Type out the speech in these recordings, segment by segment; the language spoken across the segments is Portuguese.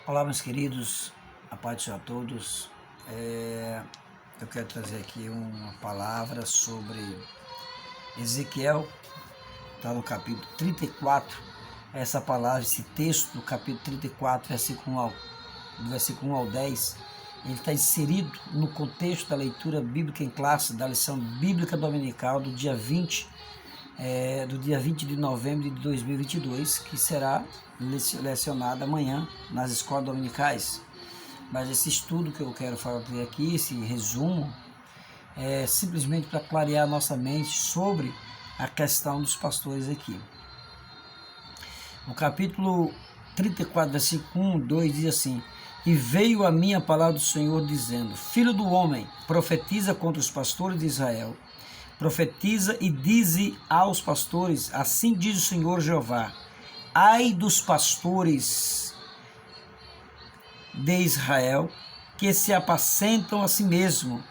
Olá, meus queridos, a paz do Senhor a todos. Eu quero trazer aqui uma palavra sobre Ezequiel, está no capítulo 34. Essa palavra, esse texto do capítulo 34, do versículo 1 ao 10, ele está inserido no contexto da leitura bíblica em classe, da lição bíblica dominical do dia 20 de novembro de 2022, que será lecionada amanhã nas escolas dominicais. Mas esse estudo que eu quero falar aqui, esse resumo, é simplesmente para clarear a nossa mente sobre a questão dos pastores aqui. No capítulo 34, versículo 1, 2, diz assim: E veio a mim a palavra do Senhor, dizendo: Filho do homem, profetiza contra os pastores de Israel. Profetiza e dize aos pastores: Assim diz o Senhor Jeová: Ai dos pastores de Israel, que se apacentam a si mesmo,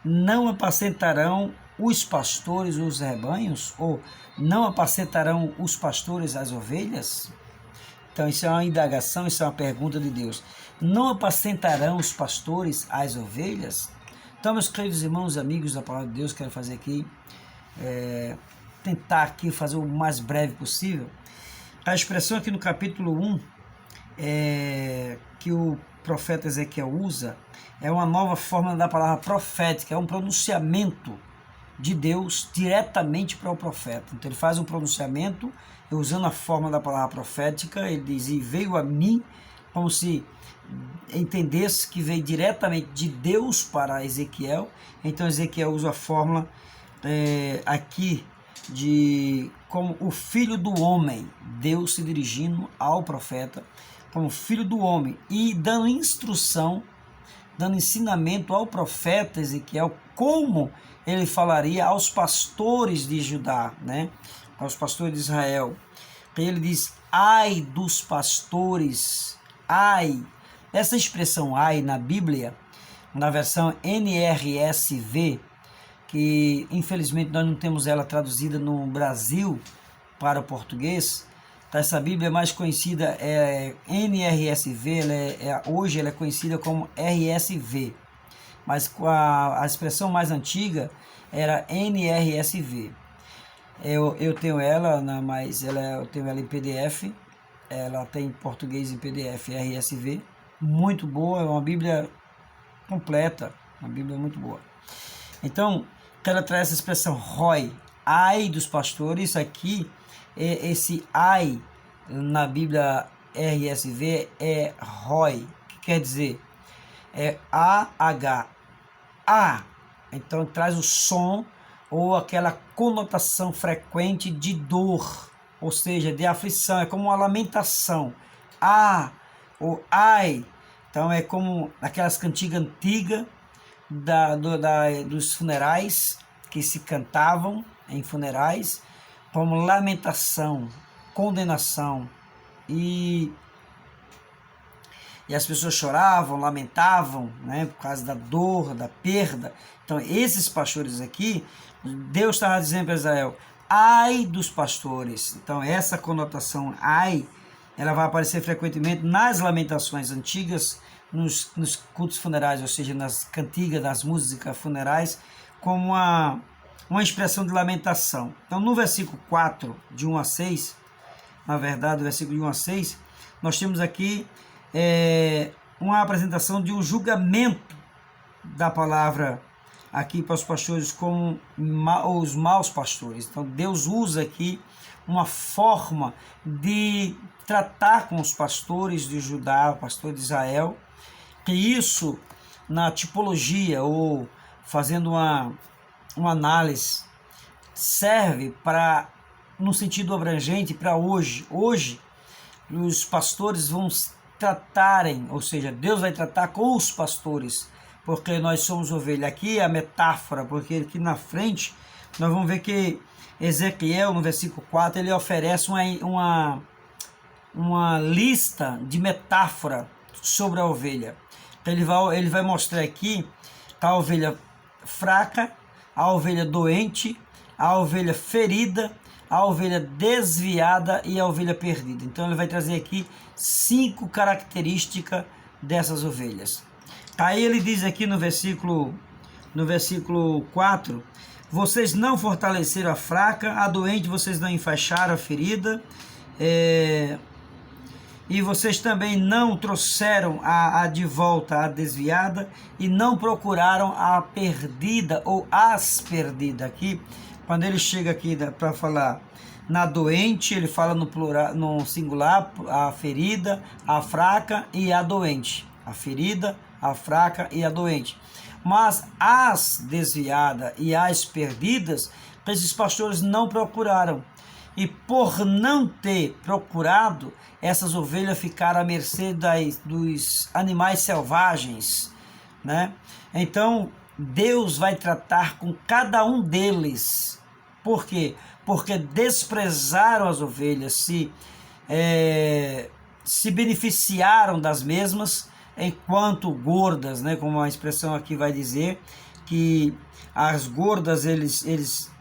não apacentarão os pastores os rebanhos? Ou não apacentarão os pastores as ovelhas? Então isso é uma indagação, isso é uma pergunta de Deus. Não apacentarão os pastores as ovelhas? Então, meus queridos irmãos e amigos da palavra de Deus, quero fazer aqui, tentar aqui fazer o mais breve possível. A expressão aqui no capítulo 1, que o profeta Ezequiel usa, é uma nova forma da palavra profética, é um pronunciamento de Deus diretamente para o profeta. Então ele faz um pronunciamento usando a forma da palavra profética. Ele diz: E veio a mim, como se entendesse que veio diretamente de Deus para Ezequiel. Então Ezequiel usa a fórmula aqui de como o filho do homem, Deus se dirigindo ao profeta como filho do homem e dando instrução, dando ensinamento ao profeta Ezequiel como ele falaria aos pastores de Judá, né? Aos pastores de Israel. E ele diz: ai dos pastores, ai. Essa expressão ai na Bíblia, na versão NRSV, que infelizmente nós não temos ela traduzida no Brasil para o português. Essa Bíblia é mais conhecida, NRSV, hoje ela é conhecida como RSV, mas a expressão mais antiga era NRSV. Eu tenho ela, mas eu tenho ela em PDF, ela tem português em PDF, RSV, muito boa, é uma Bíblia completa, uma Bíblia muito boa. Então, ela traz essa expressão roi, ai dos pastores. Isso aqui, esse ai na Bíblia RSV é roi, que quer dizer AH, A. Então traz o som ou aquela conotação frequente de dor, ou seja, de aflição, é como uma lamentação. A ou ai, então é como aquelas cantigas antigas dos funerais que se cantavam em funerais, como lamentação, condenação, e as pessoas choravam, lamentavam, né, por causa da dor, da perda. Então esses pastores aqui, Deus estava dizendo para Israel: ai dos pastores. Então essa conotação ai, ela vai aparecer frequentemente nas lamentações antigas, nos cultos funerais, ou seja, nas cantigas, nas músicas funerais, como uma expressão de lamentação. Então no versículo 4, de 1 a 6, na verdade, o versículo de 1 a 6, nós temos aqui uma apresentação de um julgamento da palavra aqui para os pastores como os maus pastores. Então Deus usa aqui uma forma de tratar com os pastores de Judá, pastores de Israel, que isso na tipologia, ou fazendo uma análise, serve para, no sentido abrangente, para hoje. Hoje, os pastores vão tratarem, ou seja, Deus vai tratar com os pastores, porque nós somos ovelha. Aqui é a metáfora, porque aqui na frente nós vamos ver que Ezequiel, no versículo 4, ele oferece uma lista de metáfora sobre a ovelha. Ele vai mostrar aqui a ovelha fraca, a ovelha doente, a ovelha ferida, a ovelha desviada e a ovelha perdida. Então ele vai trazer aqui 5 características dessas ovelhas. Aí ele diz aqui no versículo 4, vocês não fortaleceram a fraca, a doente vocês não enfaixaram a ferida, e vocês também não trouxeram a de volta a desviada, e não procuraram a perdida ou as perdidas. Aqui, quando ele chega aqui para falar na doente, ele fala no plural, no singular, a ferida, a fraca e a doente. A ferida, a fraca e a doente. Mas as desviadas e as perdidas, esses pastores não procuraram. E por não ter procurado, essas ovelhas ficaram à mercê dos animais selvagens, né? Então, Deus vai tratar com cada um deles. Por quê? Porque desprezaram as ovelhas, se beneficiaram das mesmas, enquanto gordas, né? Como a expressão aqui vai dizer, que as gordas, eles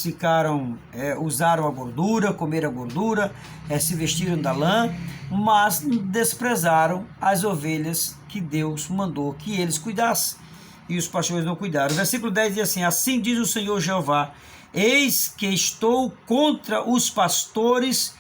ficaram, usaram a gordura, comeram a gordura, se vestiram da lã, mas desprezaram as ovelhas que Deus mandou que eles cuidassem, e os pastores não cuidaram. O versículo 10 diz assim: assim diz o Senhor Jeová, eis que estou contra os pastores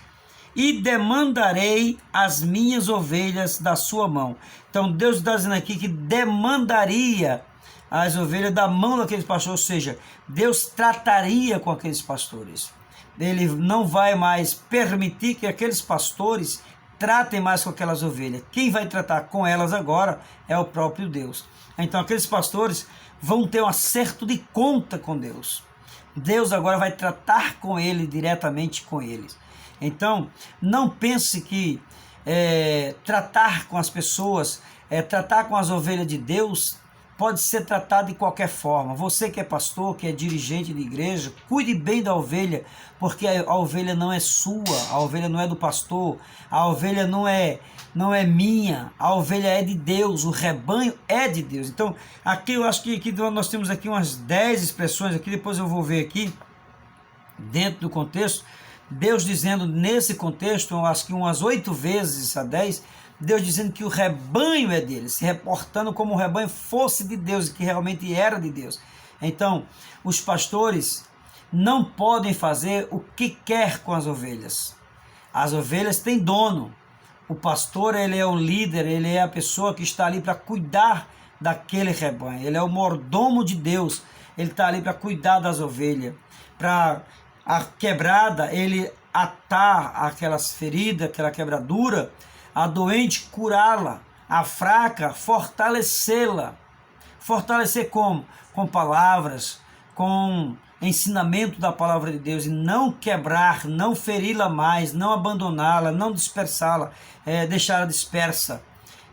e demandarei as minhas ovelhas da sua mão. Então Deus está dizendo aqui que demandaria as ovelhas da mão daqueles pastores, ou seja, Deus trataria com aqueles pastores. Ele não vai mais permitir que aqueles pastores tratem mais com aquelas ovelhas. Quem vai tratar com elas agora é o próprio Deus. Então aqueles pastores vão ter um acerto de conta com Deus. Deus agora vai tratar com ele, diretamente com eles. Então não pense que tratar com as pessoas, tratar com as ovelhas de Deus, pode ser tratado de qualquer forma. Você que é pastor, que é dirigente de igreja, cuide bem da ovelha, porque a ovelha não é sua, a ovelha não é do pastor, a ovelha não é minha, a ovelha é de Deus, o rebanho é de Deus. Então, aqui eu acho que aqui nós temos aqui umas 10 expressões, aqui depois eu vou ver aqui, dentro do contexto, Deus dizendo nesse contexto, eu acho que umas 8 vezes a 10, Deus dizendo que o rebanho é dele, se reportando como o rebanho fosse de Deus, que realmente era de Deus. Então, os pastores não podem fazer o que quer com as ovelhas. As ovelhas têm dono. O pastor, ele é o líder, ele é a pessoa que está ali para cuidar daquele rebanho. Ele é o mordomo de Deus, ele está ali para cuidar das ovelhas. Para a quebrada, ele atar aquelas feridas, aquela quebradura, a doente curá-la, a fraca fortalecê-la. Fortalecer como? Com palavras, com ensinamento da palavra de Deus, e não quebrar, não feri-la mais, não abandoná-la, não dispersá-la, deixá-la dispersa.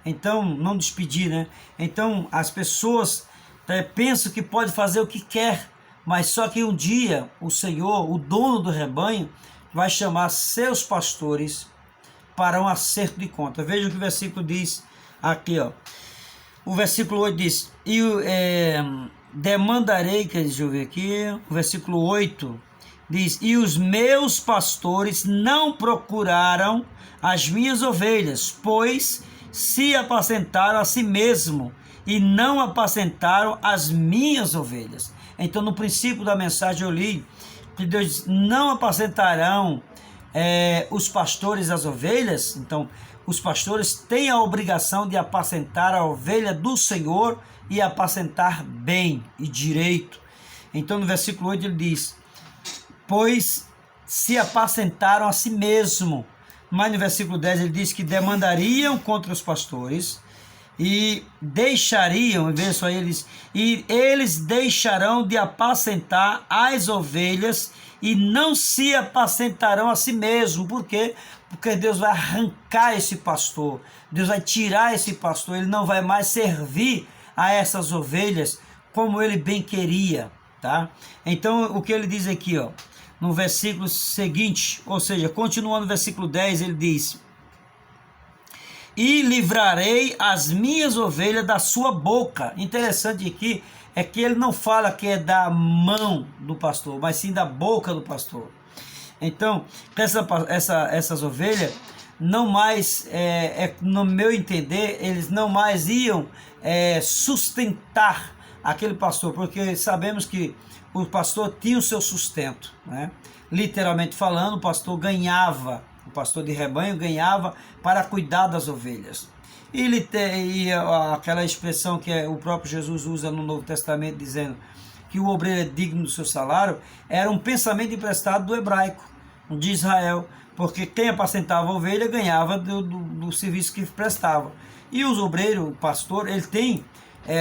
Então, não despedir, né? Então, as pessoas pensam que pode fazer o que quer, mas só que um dia o Senhor, o dono do rebanho, vai chamar seus pastores para um acerto de conta. Veja o que o versículo diz aqui, ó. O versículo 8 diz: demandarei, deixa eu ver aqui, o versículo 8 diz: e os meus pastores não procuraram as minhas ovelhas, pois se apacentaram a si mesmo e não apacentaram as minhas ovelhas. Então, no princípio da mensagem eu li que Deus diz: não apacentarão os pastores as ovelhas. Então, os pastores têm a obrigação de apacentar a ovelha do Senhor e apacentar bem e direito. Então, no versículo 8 ele diz: pois se apacentaram a si mesmo. Mas no versículo 10 ele diz que demandariam contra os pastores e deixariam, veja aí, eles deixarão de apacentar as ovelhas e não se apacentarão a si mesmo. Por quê? Porque Deus vai arrancar esse pastor, Deus vai tirar esse pastor, ele não vai mais servir a essas ovelhas como ele bem queria, tá? Então, o que ele diz aqui, ó, no versículo seguinte, ou seja, continuando no versículo 10, ele diz: e livrarei as minhas ovelhas da sua boca. Interessante aqui é que ele não fala que é da mão do pastor, mas sim da boca do pastor. Então, essas ovelhas, não mais, no meu entender, eles não mais iam sustentar aquele pastor, porque sabemos que o pastor tinha o seu sustento, né? Literalmente falando, o pastor de rebanho ganhava para cuidar das ovelhas. E aquela expressão que o próprio Jesus usa no Novo Testamento, dizendo que o obreiro é digno do seu salário, era um pensamento emprestado do hebraico, de Israel, porque quem apacentava a ovelha ganhava do serviço que prestava. E os obreiros, o pastor, ele tem,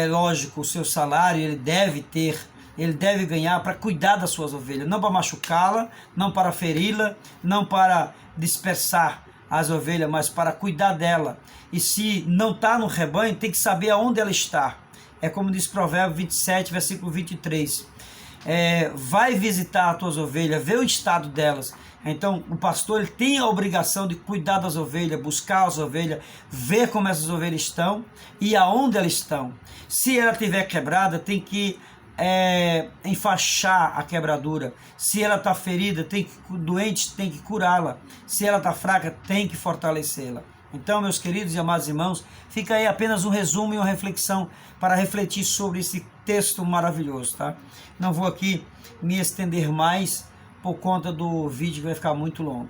lógico, o seu salário, ele deve ganhar para cuidar das suas ovelhas, não para machucá-la, não para feri-la, não para dispersar as ovelhas, mas para cuidar dela. E se não está no rebanho, tem que saber aonde ela está. É como diz Provérbios 27, versículo 23. Vai visitar as tuas ovelhas, vê o estado delas. Então o pastor, ele tem a obrigação de cuidar das ovelhas, buscar as ovelhas, ver como essas ovelhas estão e aonde elas estão. Se ela estiver quebrada, tem que enfaixar a quebradura. Se ela está ferida, doente, tem que curá-la. Se ela está fraca, tem que fortalecê-la. Então, meus queridos e amados irmãos, fica aí apenas um resumo e uma reflexão para refletir sobre esse texto maravilhoso, tá? Não vou aqui me estender mais por conta do vídeo que vai ficar muito longo.